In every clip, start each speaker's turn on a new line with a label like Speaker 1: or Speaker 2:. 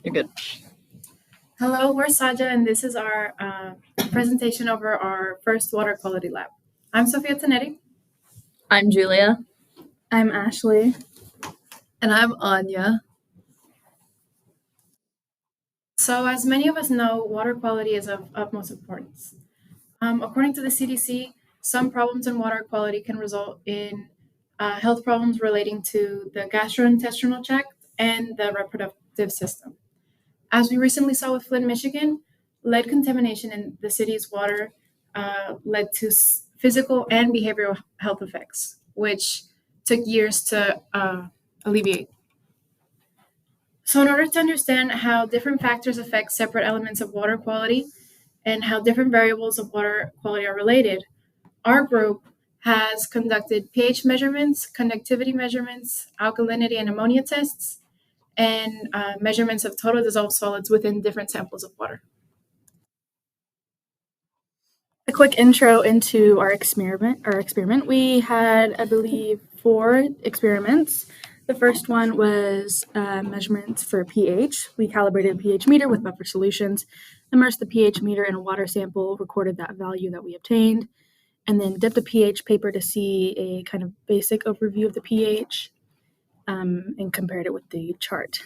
Speaker 1: You're good.
Speaker 2: Hello, we're Saja, and this is our presentation over our first water quality lab. I'm Sofia Tanetti.
Speaker 1: I'm Julia.
Speaker 3: I'm Ashley.
Speaker 4: And I'm Anya.
Speaker 2: So, as many of us know, water quality is of utmost importance. According to the CDC, some problems in water quality can result in health problems relating to the gastrointestinal tract and the reproductive system. As we recently saw with Flint, Michigan, lead contamination in the city's water led to physical and behavioral health effects, which took years to alleviate. So, in order to understand how different factors affect separate elements of water quality and how different variables of water quality are related, our group has conducted pH measurements, conductivity measurements, alkalinity and ammonia tests, and measurements of total dissolved solids within different samples of water.
Speaker 3: A quick intro into our experiment. We had, I believe, 4 experiments. The first one was measurements for pH. We calibrated a pH meter with buffer solutions, immersed the pH meter in a water sample, recorded that value that we obtained, and then dipped a pH paper to see a kind of basic overview of the pH and compared it with the chart.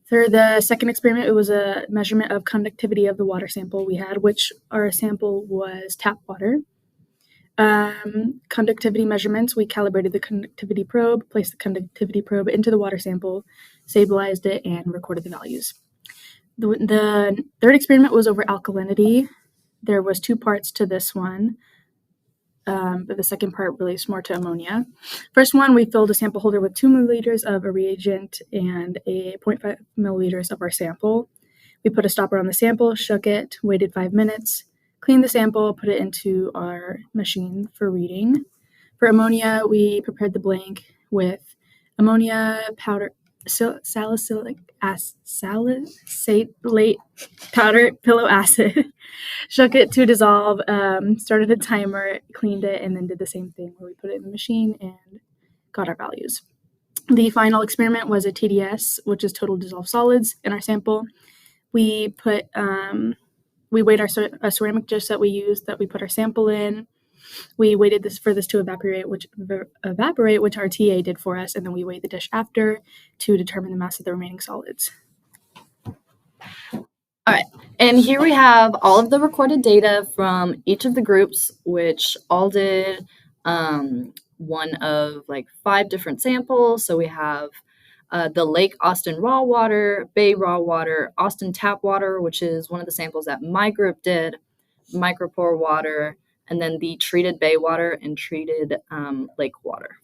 Speaker 3: For the second experiment, it was a measurement of conductivity of the water sample we had, which our sample was tap water. Conductivity measurements, we calibrated the conductivity probe, placed the conductivity probe into the water sample, stabilized it, and recorded the values. The third experiment was over alkalinity. There was 2 parts to this one, but the second part relates more to ammonia. First one, we filled a sample holder with 2 milliliters of a reagent and a 0.5 milliliters of our sample. We put a stopper on the sample, shook it, waited 5 minutes, cleaned the sample, put it into our machine for reading. For ammonia, we prepared the blank with ammonia powder, salicylic acid, salicylate powder, pillow acid, shook it to dissolve, started a timer, cleaned it, and then did the same thing where we put it in the machine and got our values. The final experiment was a TDS, which is total dissolved solids, in our sample. We put we weighed a ceramic dish that we used that we put our sample in. We waited for this to evaporate, which our TA did for us, and then we weighed the dish after to determine the mass of the remaining solids.
Speaker 1: All right, and here we have all of the recorded data from each of the groups, which all did one of 5 different samples. So we have the Lake Austin raw water, Bay raw water, Austin tap water, which is one of the samples that my group did, micropore water, and then the treated bay water and treated lake water.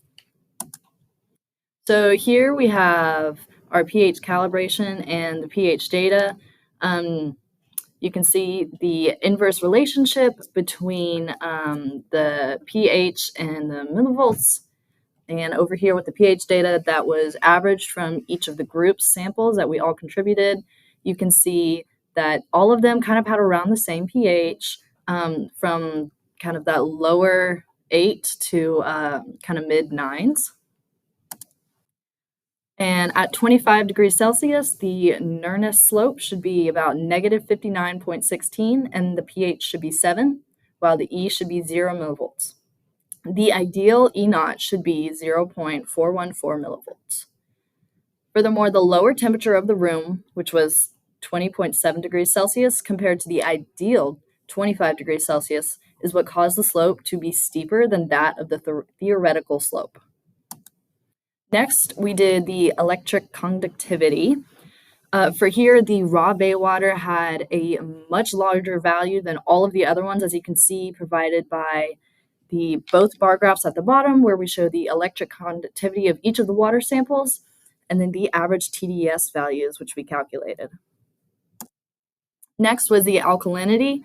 Speaker 1: So here we have our pH calibration and the pH data. You can see the inverse relationship between the pH and the millivolts. And over here with the pH data that was averaged from each of the group's samples that we all contributed, you can see that all of them kind of had around the same pH from kind of that lower 8 to kind of mid 9s. And at 25 degrees Celsius, the Nernst slope should be about negative 59.16, and the pH should be 7, while the E should be 0 millivolts. The ideal E naught should be 0.414 millivolts. Furthermore, the lower temperature of the room, which was 20.7 degrees Celsius, compared to the ideal 25 degrees Celsius, is what caused the slope to be steeper than that of the theoretical slope. Next, we did the electric conductivity. For here, the raw bay water had a much larger value than all of the other ones, as you can see, provided by both bar graphs at the bottom, where we show the electric conductivity of each of the water samples, and then the average TDS values, which we calculated. Next was the alkalinity.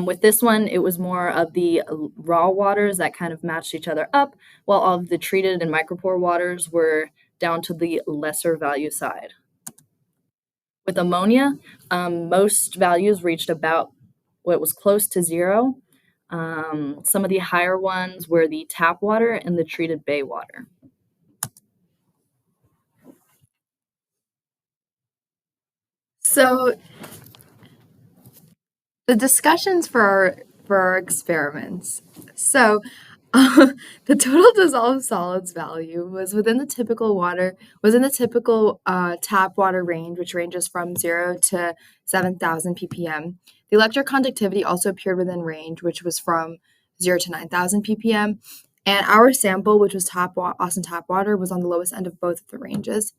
Speaker 1: With this one, it was more of the raw waters that kind of matched each other up, while all of the treated and micropore waters were down to the lesser value side. With ammonia, most values reached about what was close to 0. Some of the higher ones were the tap water and the treated bay water.
Speaker 4: So the discussions for our experiments. So the total dissolved solids value was within the typical tap water range, which ranges from 0 to 7,000 ppm. The electric conductivity also appeared within range, which was from 0 to 9,000 ppm. And our sample, which was Austin tap water, was on the lowest end of both of the ranges.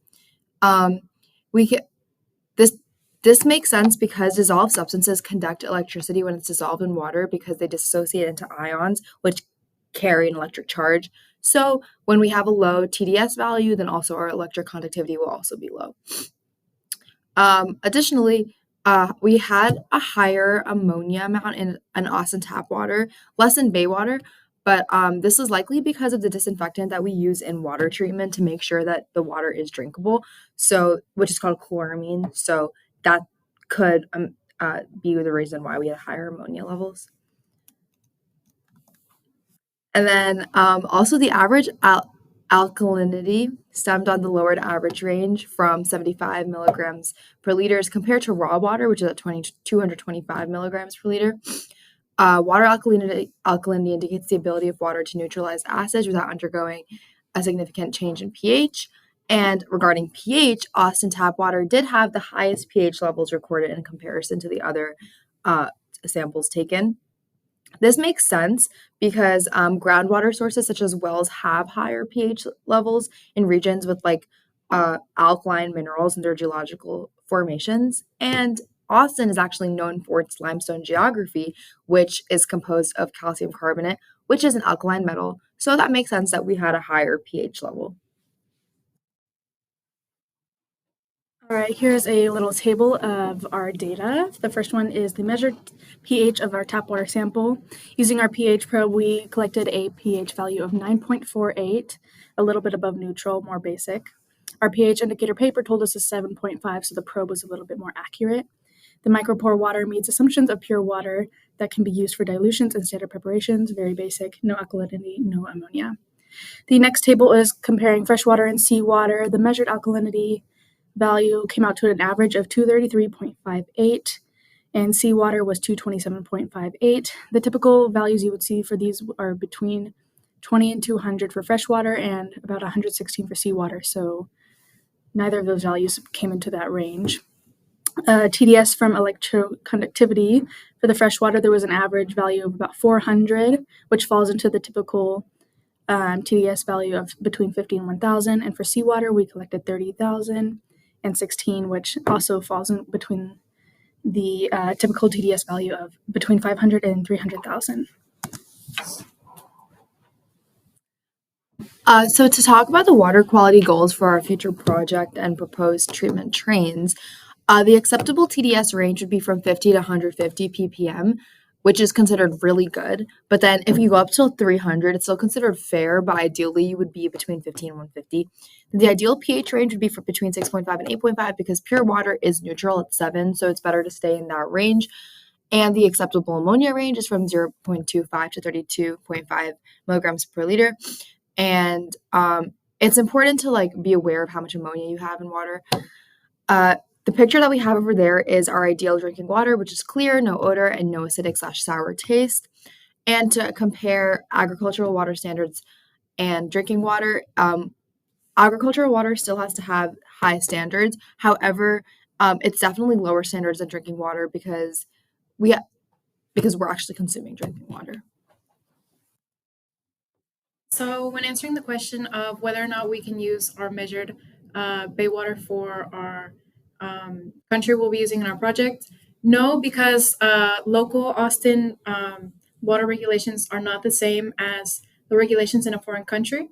Speaker 4: This makes sense because dissolved substances conduct electricity when it's dissolved in water because they dissociate into ions, which carry an electric charge. So when we have a low TDS value, then also our electric conductivity will also be low. Additionally, we had a higher ammonia amount in Austin tap water, less in bay water, but this is likely because of the disinfectant that we use in water treatment to make sure that the water is drinkable, which is called chloramine. So that could be the reason why we had higher ammonia levels. And then also the average alkalinity stemmed on the lowered average range from 75 milligrams per liter as compared to raw water, which is at 225 milligrams per liter. Water alkalinity indicates the ability of water to neutralize acids without undergoing a significant change in pH. And regarding pH, Austin tap water did have the highest pH levels recorded in comparison to the other samples taken. This makes sense because groundwater sources such as wells have higher pH levels in regions with alkaline minerals in their geological formations. And Austin is actually known for its limestone geography, which is composed of calcium carbonate, which is an alkaline metal. So that makes sense that we had a higher pH level.
Speaker 3: All right, here's a little table of our data. The first one is the measured pH of our tap water sample. Using our pH probe, we collected a pH value of 9.48, a little bit above neutral, more basic. Our pH indicator paper told us a 7.5, so the probe was a little bit more accurate. The micropore water meets assumptions of pure water that can be used for dilutions and standard preparations, very basic, no alkalinity, no ammonia. The next table is comparing freshwater and seawater. The measured alkalinity value came out to an average of 233.58, and seawater was 227.58. The typical values you would see for these are between 20 and 200 for freshwater and about 116 for seawater, so neither of those values came into that range. TDS from electroconductivity, for the freshwater, there was an average value of about 400, which falls into the typical TDS value of between 50 and 1,000. And for seawater, we collected 30,000 and 16, which also falls in between the typical TDS value of between 500 and 300,000.
Speaker 4: So to talk about the water quality goals for our future project and proposed treatment trains, the acceptable TDS range would be from 50 to 150 ppm, which is considered really good. But then if you go up to 300, it's still considered fair, but ideally you would be between 50 and 150. The ideal pH range would be for between 6.5 and 8.5 because pure water is neutral at 7, so it's better to stay in that range. And the acceptable ammonia range is from 0.25 to 32.5 milligrams per liter. And it's important to be aware of how much ammonia you have in water. The picture that we have over there is our ideal drinking water, which is clear, no odor, and no acidic/sour taste. And to compare agricultural water standards and drinking water, agricultural water still has to have high standards. However, it's definitely lower standards than drinking water because we're actually consuming drinking water.
Speaker 2: So when answering the question of whether or not we can use our measured bay water for our country we'll be using in our project, no, because local Austin water regulations are not the same as the regulations in a foreign country.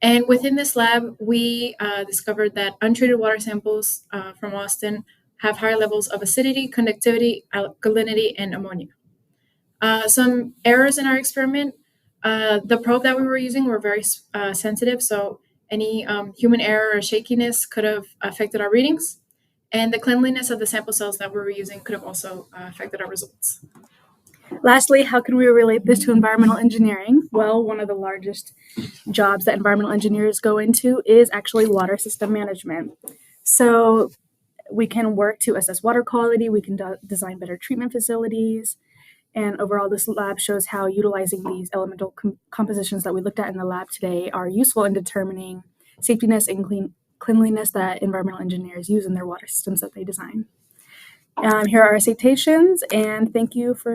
Speaker 2: And within this lab, we discovered that untreated water samples from Austin have higher levels of acidity, conductivity, alkalinity, and ammonia. Some errors in our experiment. The probe that we were using were very sensitive, so any human error or shakiness could have affected our readings. And the cleanliness of the sample cells that we were using could have also affected our results.
Speaker 3: Lastly, how can we relate this to environmental engineering? Well, one of the largest jobs that environmental engineers go into is actually water system management. So we can work to assess water quality, we can design better treatment facilities, and overall this lab shows how utilizing these elemental compositions that we looked at in the lab today are useful in determining safetiness and cleanliness that environmental engineers use in their water systems that they design. Here are our citations, and thank you for